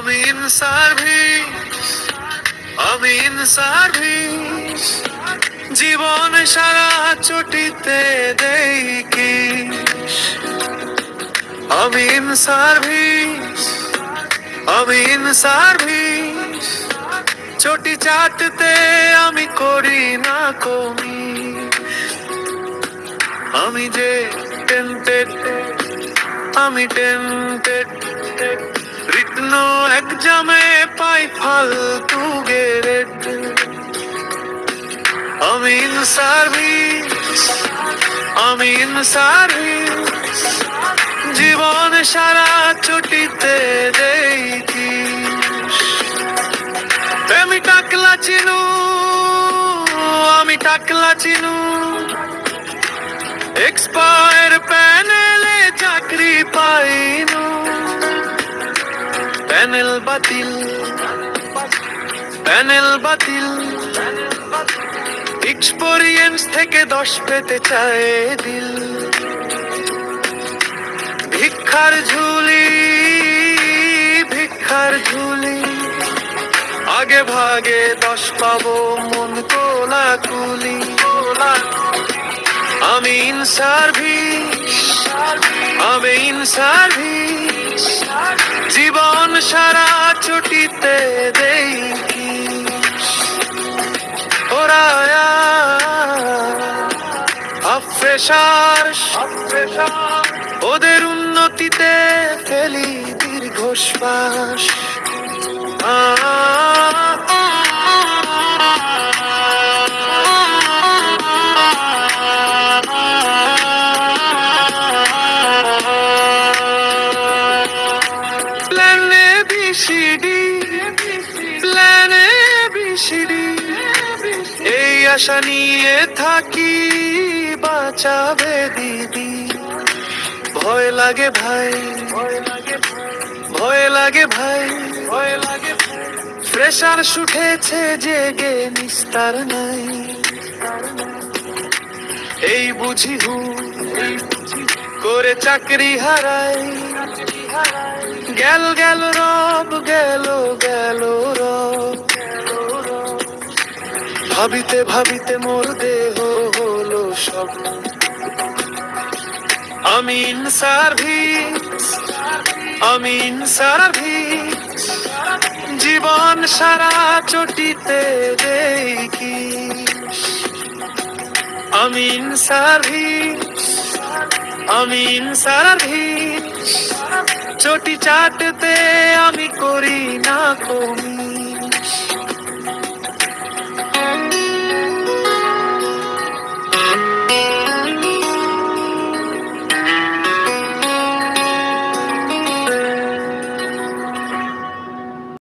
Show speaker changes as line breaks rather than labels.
আমি in service, আমি in service, জীবন সারা চটিতে দেই কিস। আমি ইন সার্ভিস, আমি ইন সার্ভিস, চটি চাটতে আমি করি না কমি। আমি যে টেন্টেড, আমি টেন্টেড, রিটন এক্সামে পাই ফালতু গ্রেড। আমি ইন সার্ভিস, আমি ইন সার্ভিস, জীবন সারা ছুটিতে দেই কিস। আমি টাকলা চিনু, আমি টাকলা চিনু, এক্সপায়ার প্যানেলে চাকরি পাইনু। প্যানেল বাতিল, প্যানেল বাতিল, এক্সপেরিয়েন্স থেকে 10 পেতে চায় দিল। ভিক্ষার ঝুলি, ভিক্ষার ঝুলি, আগে ভাগে 10 পাবো মন তোলা কুলি। আমি ইন সার্ভিস, আমি ইন সার্ভিস, জীবন সারা ছুটিতে দেই কিস। ওরা আফ্রেশার, ওদের উন্নতিতে ফেলি দীর্ঘশ্বাস। প্ল্যানে বিসিডি, প্ল্যানে বিসিডি, এই আশা নিয়ে থাকি বাঁচাবে দিদি। ভয় লাগে ভাই, ভয় লাগে, ভয় লাগে ভাই, ভয় লাগে, প্রেশার শুটেছে জেগে নিস্তার নাই। এই বুঝি হু করে চাকরি হারাই, গেল গেল রব, গেল গেল রব। ভাবিতে ভাবিতে মোর দেহ হলো সব। আমি ইন সার্ভিস, আমি ইন সার্ভিস, জীবন সারা চটিতে দেই কিস। আমি ইন সার্ভিস, আমি ইন সার্ভিস, চটি চাটতে আমি করি না কমি।